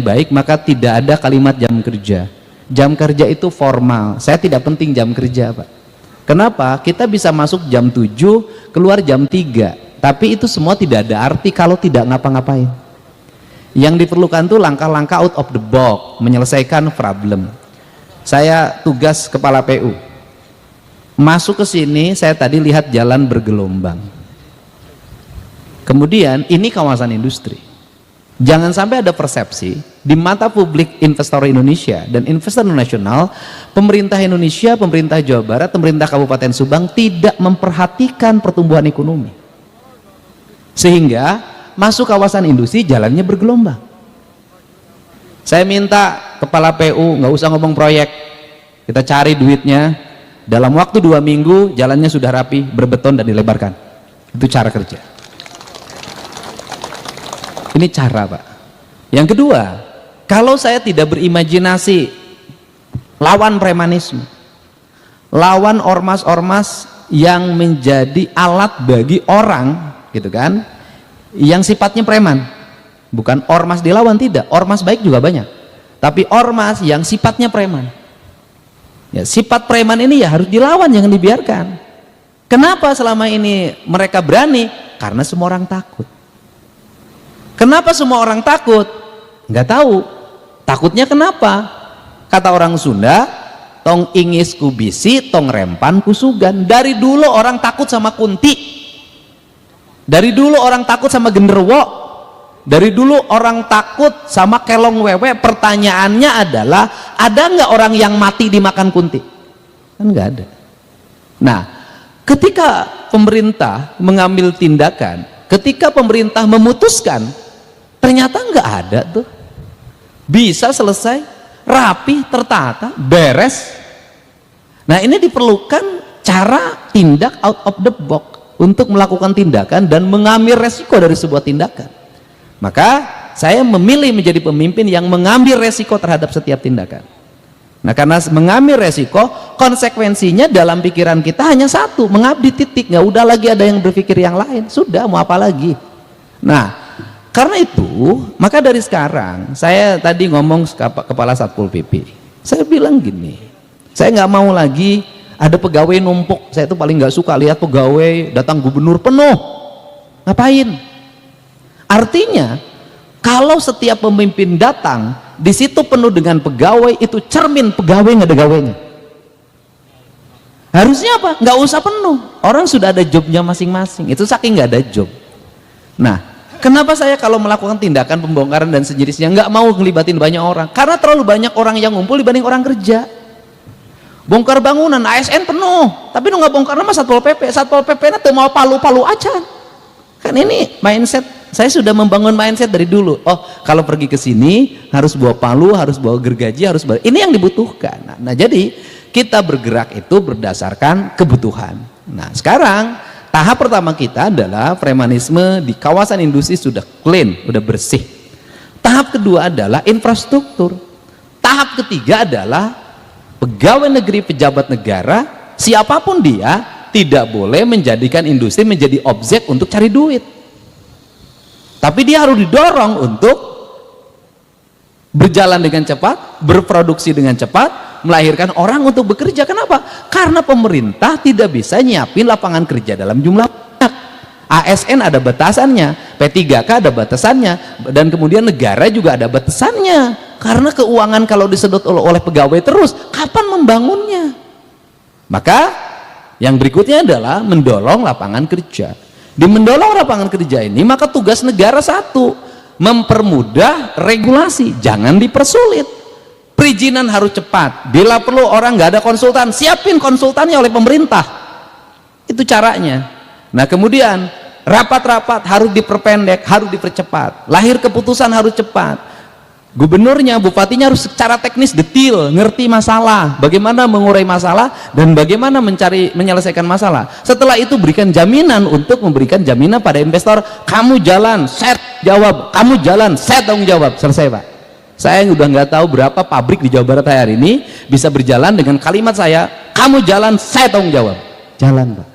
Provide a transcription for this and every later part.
baik, maka tidak ada kalimat jam kerja. Jam kerja itu formal. Saya tidak penting jam kerja, Pak. Kenapa? Kita bisa masuk jam 7, keluar jam 3. Tapi itu semua tidak ada arti kalau tidak ngapa-ngapain. Yang diperlukan tuh langkah-langkah out of the box, menyelesaikan problem. Saya tugas kepala PU. Masuk ke sini, saya tadi lihat jalan bergelombang. Kemudian ini kawasan industri. Jangan sampai ada persepsi di mata publik investor Indonesia dan investor nasional, pemerintah Indonesia, pemerintah Jawa Barat, pemerintah Kabupaten Subang tidak memperhatikan pertumbuhan ekonomi. Sehingga masuk kawasan industri jalannya bergelombang. Saya minta kepala PU nggak usah ngomong proyek, kita cari duitnya, dalam waktu 2 minggu jalannya sudah rapi, berbeton dan dilebarkan. Itu cara kerja. Ini cara, Pak. Yang kedua, kalau saya tidak berimajinasi lawan premanisme, lawan ormas-ormas yang menjadi alat bagi orang, gitu kan, yang sifatnya preman. Bukan ormas dilawan, tidak, ormas baik juga banyak, tapi ormas yang sifatnya preman. Ya, sifat preman ini ya harus dilawan, jangan dibiarkan. Kenapa selama ini mereka berani? Karena semua orang takut. Kenapa semua orang takut? Nggak tahu. Takutnya kenapa? Kata orang Sunda, tong ingis ku bisi, tong rempan ku sugan. Dari dulu orang takut sama kunti. Dari dulu orang takut sama genderuwo. Dari dulu orang takut sama kelong wewe. Pertanyaannya adalah, ada nggak orang yang mati dimakan kunti? Kan nggak ada. Nah, ketika pemerintah mengambil tindakan, ketika pemerintah memutuskan, ternyata nggak ada tuh, bisa selesai, rapi, tertata, beres. Nah, ini diperlukan cara tindak out of the box untuk melakukan tindakan dan mengambil resiko dari sebuah tindakan. Maka saya memilih menjadi pemimpin yang mengambil resiko terhadap setiap tindakan. Nah, karena mengambil resiko, konsekuensinya dalam pikiran kita hanya satu, mengabdi, titik. Nggak udah lagi ada yang berpikir yang lain, sudah mau apa lagi. Nah, karena itu, maka dari sekarang saya tadi ngomong kepala Satpol PP, saya bilang gini, saya nggak mau lagi ada pegawai numpuk. Saya itu paling nggak suka lihat pegawai datang gubernur penuh. Ngapain? Artinya kalau setiap pemimpin datang di situ penuh dengan pegawai, itu cermin pegawai nggak ada gawainya. Harusnya apa? Nggak usah penuh, orang sudah ada jobnya masing-masing. Itu saking nggak ada job. Nah, kenapa saya kalau melakukan tindakan pembongkaran dan sejenisnya nggak mau ngelibatin banyak orang? Karena terlalu banyak orang yang ngumpul dibanding orang kerja. Bongkar bangunan, ASN penuh, tapi nggak bongkar nama Satpol PP. Satpol PP nanti mau palu-palu aja. Kan ini mindset, saya sudah membangun mindset dari dulu. Oh, kalau pergi ke sini harus bawa palu, harus bawa gergaji, harus bawa. Ini yang dibutuhkan. Nah, jadi kita bergerak itu berdasarkan kebutuhan. Nah, sekarang tahap pertama kita adalah premanisme di kawasan industri sudah clean, sudah bersih. Tahap kedua adalah infrastruktur. Tahap ketiga adalah pegawai negeri, pejabat negara, siapapun dia, tidak boleh menjadikan industri menjadi objek untuk cari duit. Tapi dia harus didorong untuk berjalan dengan cepat, berproduksi dengan cepat, melahirkan orang untuk bekerja. Kenapa? Karena pemerintah tidak bisa nyiapin lapangan kerja dalam jumlah banyak. ASN ada batasannya, P3K ada batasannya, dan kemudian negara juga ada batasannya. Karena keuangan kalau disedot oleh pegawai terus, kapan membangunnya? Maka yang berikutnya adalah mendorong lapangan kerja. Di mendorong lapangan kerja ini, maka tugas negara satu, mempermudah regulasi, jangan dipersulit. Perizinan harus cepat. Bila perlu orang nggak ada konsultan, siapin konsultannya oleh pemerintah. Itu caranya. Nah, kemudian rapat-rapat harus diperpendek, harus dipercepat. Lahir keputusan harus cepat. Gubernurnya, bupatinya harus secara teknis detail, ngerti masalah, bagaimana mengurai masalah dan bagaimana menyelesaikan masalah. Setelah itu berikan jaminan untuk memberikan jaminan pada investor, kamu jalan, saya jawab, kamu jalan, saya tanggung jawab. Selesai, Pak. Saya udah nggak tahu berapa pabrik di Jawa Barat hari ini bisa berjalan dengan kalimat saya, kamu jalan, saya tanggung jawab. Jalan, Pak.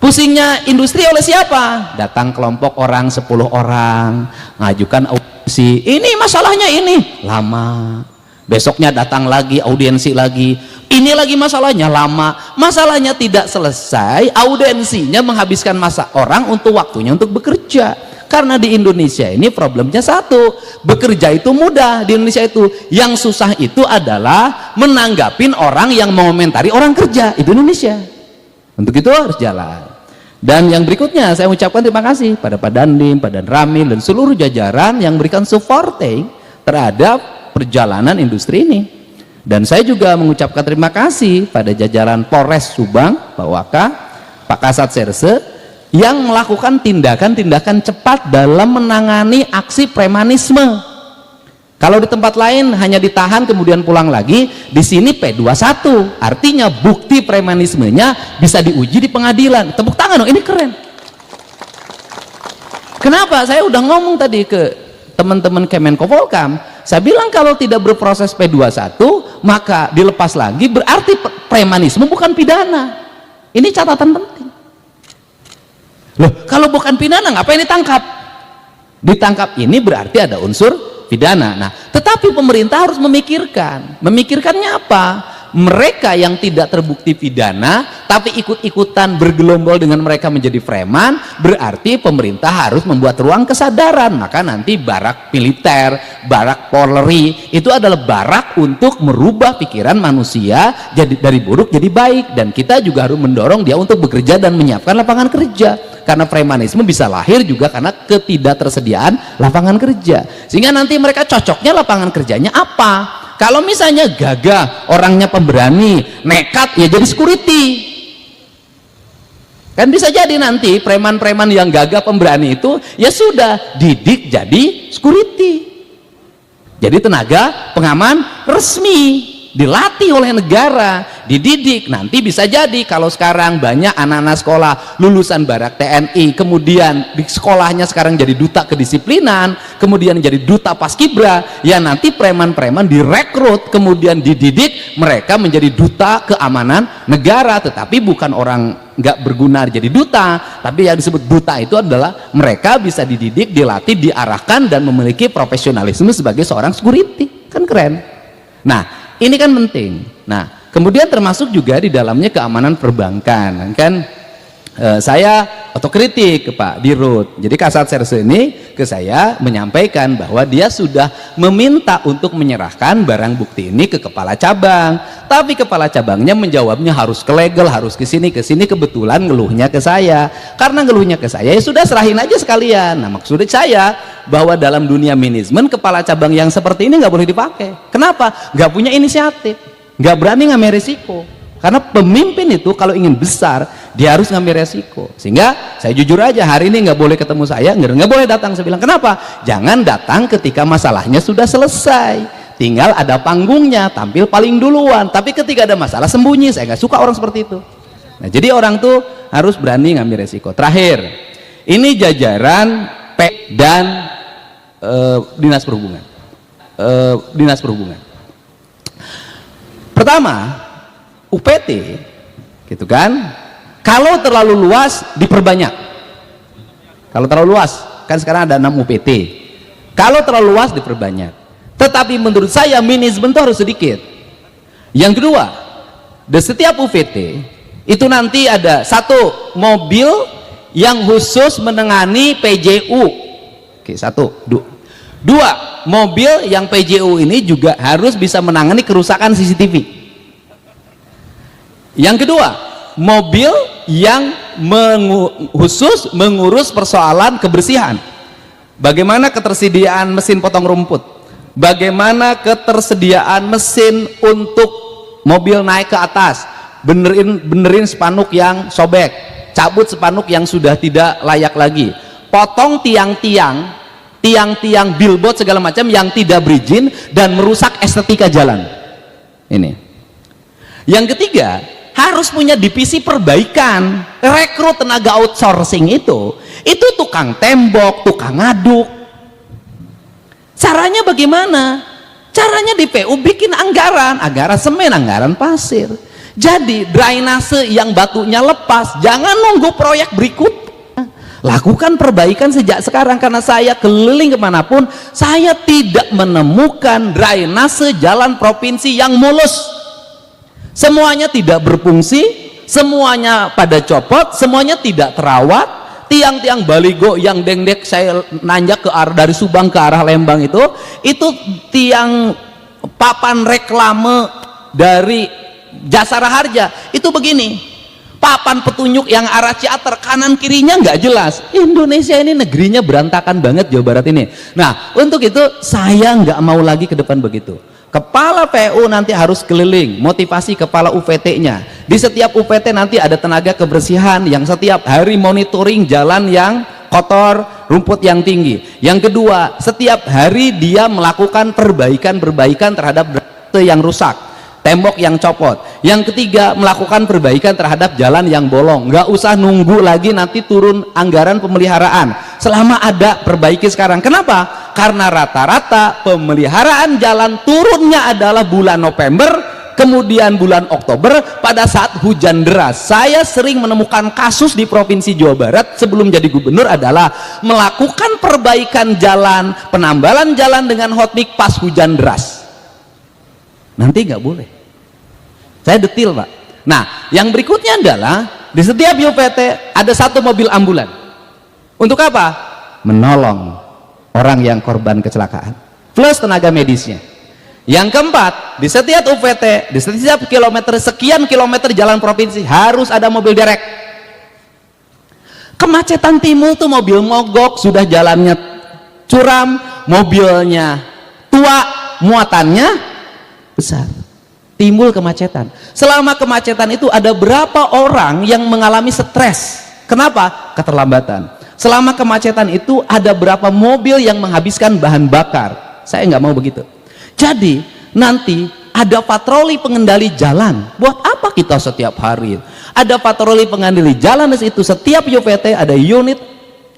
Pusingnya industri oleh siapa? Datang kelompok orang, 10 orang, ngajukan si ini masalahnya ini lama, besoknya datang lagi audiensi lagi, ini lagi masalahnya lama, masalahnya tidak selesai, audiensinya menghabiskan masa orang untuk waktunya untuk bekerja. Karena di Indonesia ini problemnya satu, bekerja itu mudah di Indonesia itu, yang susah itu adalah menanggapin orang yang mengomentari orang kerja. Itu Indonesia. Untuk itu harus jalan. Dan yang berikutnya saya ucapkan terima kasih pada Pak Dandim, Pak Dan Ramil, dan seluruh jajaran yang memberikan supporting terhadap perjalanan industri ini. Dan saya juga mengucapkan terima kasih pada jajaran Polres Subang, Pak Waka, Pak Kasat Serse, yang melakukan tindakan-tindakan cepat dalam menangani aksi premanisme. Kalau di tempat lain hanya ditahan kemudian pulang lagi, di sini P21, artinya bukti premanismenya bisa diuji di pengadilan. Tepuk tangan dong, ini keren. Kenapa? Saya udah ngomong tadi ke teman-teman Kemenko Polkam, saya bilang kalau tidak berproses P21 maka dilepas lagi, berarti premanisme bukan pidana. Ini catatan penting. Loh, kalau bukan pidana ngapain ditangkap? Ditangkap ini berarti ada unsur pidana. Nah, tetapi pemerintah harus memikirkannya apa? Mereka yang tidak terbukti pidana tapi ikut-ikutan bergelombol dengan mereka menjadi preman, berarti pemerintah harus membuat ruang kesadaran. Maka nanti barak militer, barak Polri itu adalah barak untuk merubah pikiran manusia jadi dari buruk jadi baik, dan kita juga harus mendorong dia untuk bekerja dan menyiapkan lapangan kerja. Karena premanisme bisa lahir juga karena ketidaktersediaan lapangan kerja, sehingga nanti mereka cocoknya lapangan kerjanya apa? Kalau misalnya gagah, orangnya pemberani, nekat, ya jadi security. Kan bisa jadi nanti preman-preman yang gagah pemberani itu ya sudah didik jadi security, jadi tenaga pengaman resmi, dilatih oleh negara, dididik. Nanti bisa jadi kalau sekarang banyak anak-anak sekolah lulusan barak TNI kemudian di sekolahnya sekarang jadi duta kedisiplinan, kemudian jadi duta paskibra, ya nanti preman-preman direkrut kemudian dididik mereka menjadi duta keamanan negara, tetapi bukan orang nggak berguna jadi duta, tapi yang disebut duta itu adalah mereka bisa dididik, dilatih, diarahkan dan memiliki profesionalisme sebagai seorang security. Kan keren. Nah, ini kan penting. Nah, kemudian termasuk juga di dalamnya keamanan perbankan. Kan saya otokritik ke Pak Dirut. Jadi Kasat Serse ini ke saya menyampaikan bahwa dia sudah meminta untuk menyerahkan barang bukti ini ke kepala cabang. Tapi kepala cabangnya menjawabnya harus ke legal, harus ke sini. Kebetulan ngeluhnya ke saya. Karena ngeluhnya ke saya, ya sudah serahin aja sekalian. Nah, maksudnya saya bahwa dalam dunia manajemen kepala cabang yang seperti ini nggak boleh dipakai. Kenapa? Nggak punya inisiatif, nggak berani ngambil resiko. Karena pemimpin itu kalau ingin besar dia harus ngambil resiko. Sehingga saya jujur aja hari ini nggak boleh ketemu saya, nggak boleh datang. Saya bilang kenapa? Jangan datang ketika masalahnya sudah selesai, tinggal ada panggungnya, tampil paling duluan. Tapi ketika ada masalah sembunyi. Saya nggak suka orang seperti itu. Nah, jadi orang tuh harus berani ngambil resiko. Terakhir, ini jajaran P dan Dinas Perhubungan. Dinas Perhubungan. Pertama, UPT gitu kan, kalau terlalu luas diperbanyak. Kalau terlalu luas, kan sekarang ada 6 UPT, kalau terlalu luas diperbanyak. Tetapi menurut saya manajemen itu harus sedikit. Yang kedua, di setiap UPT itu nanti ada satu mobil yang khusus menangani PJU. Oke, satu. Dua, mobil yang PJU ini juga harus bisa menangani kerusakan CCTV. Yang kedua, mobil yang khusus mengurus persoalan kebersihan. Bagaimana ketersediaan mesin potong rumput, bagaimana ketersediaan mesin untuk mobil naik ke atas, benerin spanduk yang sobek, cabut spanduk yang sudah tidak layak lagi, potong tiang-tiang billboard segala macam yang tidak berizin dan merusak estetika jalan. Ini. Yang ketiga, harus punya divisi perbaikan. Rekrut tenaga outsourcing itu tukang tembok, tukang ngaduk. Caranya bagaimana? Caranya di PU bikin anggaran semen, anggaran pasir. Jadi drainase yang batunya lepas, jangan nunggu proyek berikutnya. Lakukan perbaikan sejak sekarang, karena saya keliling kemanapun, saya tidak menemukan drainase jalan provinsi yang mulus. Semuanya tidak berfungsi, semuanya pada copot, semuanya tidak terawat. Tiang-tiang baligo yang dendek saya nanjak ke arah dari Subang ke arah Lembang itu tiang papan reklame dari Jasara Harja itu begini. Papan petunjuk yang arah Ciater, kanan kirinya nggak jelas. Indonesia ini negerinya berantakan banget, Jawa Barat ini. Nah, untuk itu saya nggak mau lagi ke depan begitu. Kepala PU nanti harus keliling, motivasi kepala UPT-nya. Di setiap UPT nanti ada tenaga kebersihan yang setiap hari monitoring jalan yang kotor, rumput yang tinggi. Yang kedua, setiap hari dia melakukan perbaikan terhadap drainase yang rusak, tembok yang copot. Yang ketiga, melakukan perbaikan terhadap jalan yang bolong. Nggak usah nunggu lagi nanti turun anggaran pemeliharaan, selama ada, perbaiki sekarang. Kenapa? Karena rata-rata pemeliharaan jalan turunnya adalah bulan November, kemudian bulan Oktober pada saat hujan deras. Saya sering menemukan kasus di Provinsi Jawa Barat sebelum jadi gubernur adalah melakukan perbaikan jalan, penambalan jalan dengan hotmix pas hujan deras. Nanti nggak boleh. Saya detil, Pak. Nah, yang berikutnya adalah di setiap UPT ada satu mobil ambulan. Untuk apa? Menolong orang yang korban kecelakaan plus tenaga medisnya. Yang keempat, di setiap UPT, di setiap sekian kilometer jalan provinsi harus ada mobil derek. Kemacetan timbul tuh mobil mogok, sudah jalannya curam, mobilnya tua, muatannya besar, timbul kemacetan. Selama kemacetan itu ada berapa orang yang mengalami stres? Kenapa? Keterlambatan. Selama kemacetan itu ada berapa mobil yang menghabiskan bahan bakar? Saya nggak mau begitu. Jadi nanti ada patroli pengendali jalan. Buat apa kita setiap hari ada patroli pengendali jalan? Di situ setiap UPT ada unit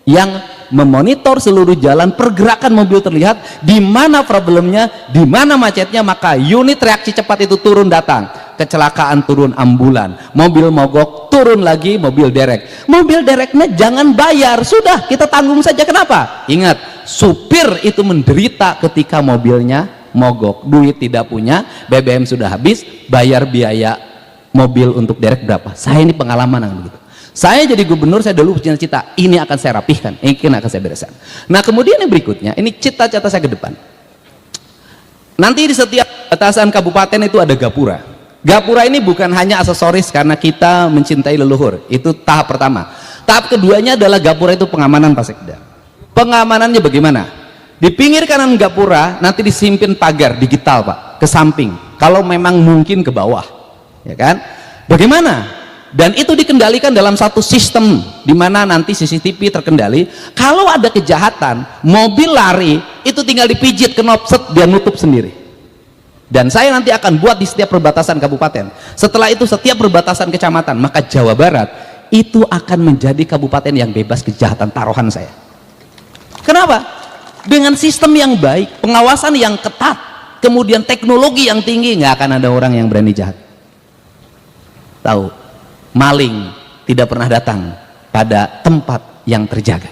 yang memonitor seluruh jalan, pergerakan mobil terlihat, di mana problemnya, di mana macetnya, maka unit reaksi cepat itu turun datang. Kecelakaan turun ambulan, mobil mogok turun lagi mobil derek. Mobil dereknya jangan bayar, sudah kita tanggung saja. Kenapa? Ingat, supir itu menderita ketika mobilnya mogok, duit tidak punya, BBM sudah habis, bayar biaya mobil untuk derek berapa? Saya ini pengalaman yang begitu. Saya jadi gubernur, saya dulu punya cita, ini akan saya rapihkan, ini akan saya bereskan. Nah, kemudian yang berikutnya, ini cita-cita saya ke depan. Nanti di setiap batasan kabupaten itu ada gapura. Gapura ini bukan hanya aksesoris karena kita mencintai leluhur, itu tahap pertama. Tahap keduanya adalah gapura itu pengamanan, Pak Sekda. Pengamanannya bagaimana? Di pinggir kanan gapura nanti disimpin pagar digital, Pak, ke samping. Kalau memang mungkin ke bawah, ya kan? Bagaimana? Dan itu dikendalikan dalam satu sistem di mana nanti CCTV terkendali. Kalau ada kejahatan, mobil lari itu tinggal dipijit knop set, dia nutup sendiri. Dan saya nanti akan buat di setiap perbatasan kabupaten. Setelah itu setiap perbatasan kecamatan, maka Jawa Barat itu akan menjadi kabupaten yang bebas kejahatan, taruhan saya. Kenapa? Dengan sistem yang baik, pengawasan yang ketat, kemudian teknologi yang tinggi, nggak akan ada orang yang berani jahat. Tahu, maling tidak pernah datang pada tempat yang terjaga.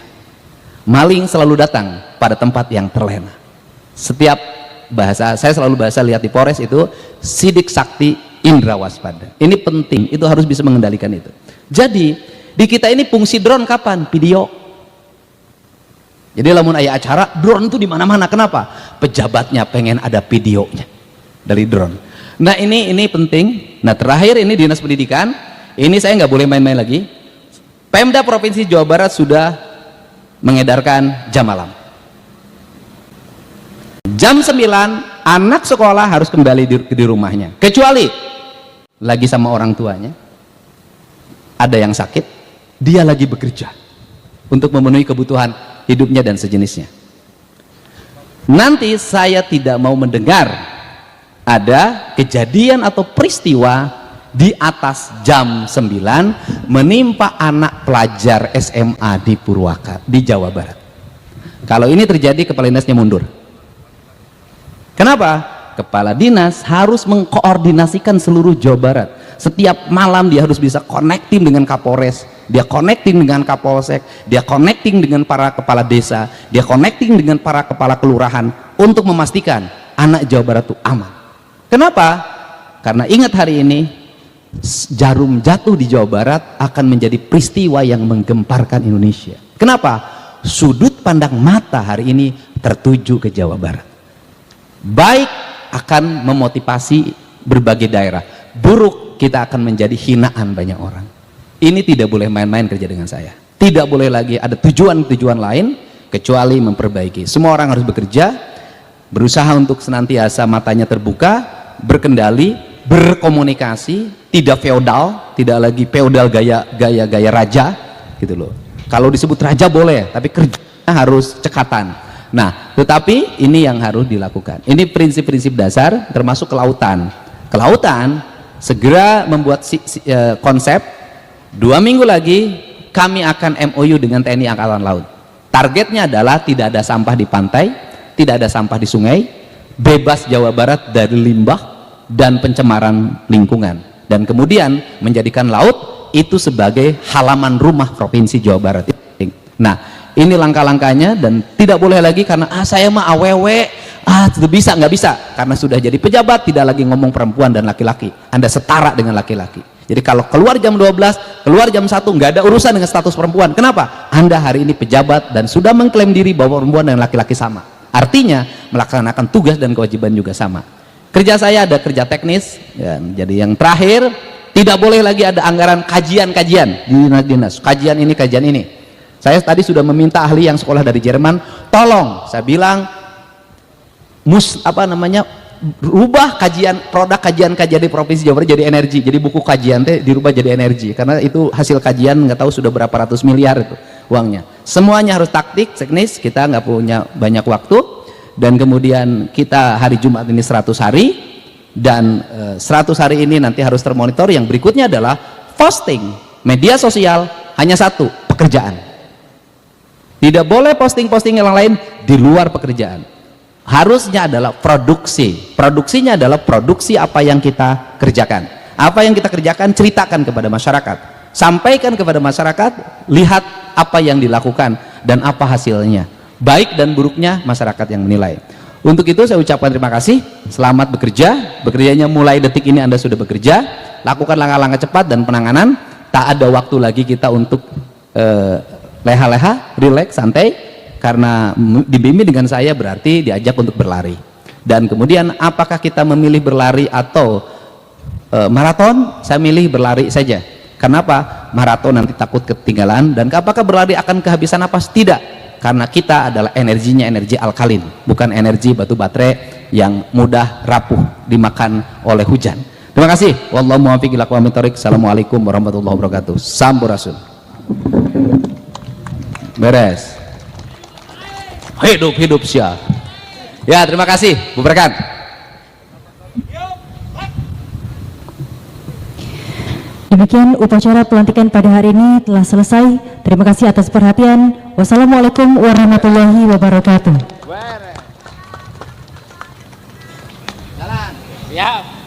Maling selalu datang pada tempat yang terlena. Setiap bahasa, saya selalu bahasa lihat di Polres itu sidik sakti indra waspada. Ini penting, itu harus bisa mengendalikan itu. Jadi di kita ini fungsi drone kapan? Video. Jadi lamun aya acara drone itu di mana-mana. Kenapa? Pejabatnya pengen ada videonya dari drone. Nah, ini penting. Nah, terakhir ini Dinas Pendidikan, ini saya nggak boleh main-main lagi. Pemda Provinsi Jawa Barat sudah mengedarkan jam malam. Jam 9 anak sekolah harus kembali di rumahnya, kecuali lagi sama orang tuanya, ada yang sakit, dia lagi bekerja untuk memenuhi kebutuhan hidupnya dan sejenisnya. Nanti saya tidak mau mendengar ada kejadian atau peristiwa di atas jam 9 menimpa anak pelajar SMA di Purwakarta, di Jawa Barat. Kalau ini terjadi, kepala dinasnya mundur. Kenapa? Kepala dinas harus mengkoordinasikan seluruh Jawa Barat. Setiap malam dia harus bisa connecting dengan Kapolres, dia connecting dengan Kapolsek, dia connecting dengan para kepala desa, dia connecting dengan para kepala kelurahan untuk memastikan anak Jawa Barat itu aman. Kenapa? Karena ingat hari ini jarum jatuh di Jawa Barat akan menjadi peristiwa yang menggemparkan Indonesia. Kenapa? Sudut pandang mata hari ini tertuju ke Jawa Barat. Baik akan memotivasi berbagai daerah, buruk kita akan menjadi hinaan banyak orang. Ini tidak boleh main-main kerja dengan saya. Tidak boleh lagi ada tujuan-tujuan lain kecuali memperbaiki. Semua orang harus bekerja, berusaha untuk senantiasa matanya terbuka, berkendali, berkomunikasi, tidak feodal, tidak lagi feodal gaya raja gitu loh. Kalau disebut raja boleh, tapi kerjanya harus cekatan. Nah, tetapi ini yang harus dilakukan. Ini prinsip-prinsip dasar termasuk kelautan. Kelautan segera membuat konsep. 2 minggu lagi kami akan MOU dengan TNI Angkatan Laut. Targetnya adalah tidak ada sampah di pantai, tidak ada sampah di sungai, bebas Jawa Barat dari limbah dan pencemaran lingkungan, dan kemudian menjadikan laut itu sebagai halaman rumah Provinsi Jawa Barat. Nah, ini langkah-langkahnya, dan tidak boleh lagi karena saya mah awewe, nggak bisa karena sudah jadi pejabat, tidak lagi ngomong perempuan dan laki-laki. Anda setara dengan laki-laki. Jadi kalau keluar jam 12, keluar jam 1, nggak ada urusan dengan status perempuan. Kenapa? Anda hari ini pejabat dan sudah mengklaim diri bahwa perempuan dan laki-laki sama. Artinya melaksanakan tugas dan kewajiban juga sama. Kerja saya ada kerja teknis, ya, jadi yang terakhir tidak boleh lagi ada anggaran kajian-kajian di dinas-dinas. Kajian ini, kajian ini. Saya tadi sudah meminta ahli yang sekolah dari Jerman, tolong, saya bilang, rubah produk kajian di Provinsi Jawa Barat jadi energi. Jadi buku kajian dirubah jadi energi, karena itu hasil kajian nggak tahu sudah berapa ratus miliar itu uangnya. Semuanya harus taktik, teknis, kita nggak punya banyak waktu. Dan kemudian kita hari Jumat ini 100 hari, dan 100 hari ini nanti harus termonitor. Yang berikutnya adalah posting media sosial hanya satu, pekerjaan. Tidak boleh posting-posting yang lain di luar pekerjaan. Harusnya adalah produksi. Produksinya adalah produksi apa yang kita kerjakan. Apa yang kita kerjakan, ceritakan kepada masyarakat. Sampaikan kepada masyarakat, lihat apa yang dilakukan dan apa hasilnya. Baik dan buruknya masyarakat yang menilai. Untuk itu saya ucapkan terima kasih. Selamat bekerja. Bekerjanya mulai detik ini Anda sudah bekerja. Lakukan langkah-langkah cepat dan penanganan. Tak ada waktu lagi kita untuk leha-leha, rileks, santai. Karena dibimbing dengan saya berarti diajak untuk berlari. Dan kemudian apakah kita memilih berlari atau maraton? Saya milih berlari saja. Kenapa? Maraton nanti takut ketinggalan. Dan apakah berlari akan kehabisan napas? Tidak. Karena kita adalah energinya energi alkalin, bukan energi batu baterai yang mudah rapuh dimakan oleh hujan. Terima kasih. Wallahu muwaffiq ila aqwamit thoriq. Assalamualaikum warahmatullahi wabarakatuh. Sampurasun. Beres. Hidup Syah. Ya, terima kasih Bu Berkan. Demikian upacara pelantikan pada hari ini telah selesai. Terima kasih atas perhatian. Wassalamualaikum warahmatullahi wabarakatuh. Jalan. Ya.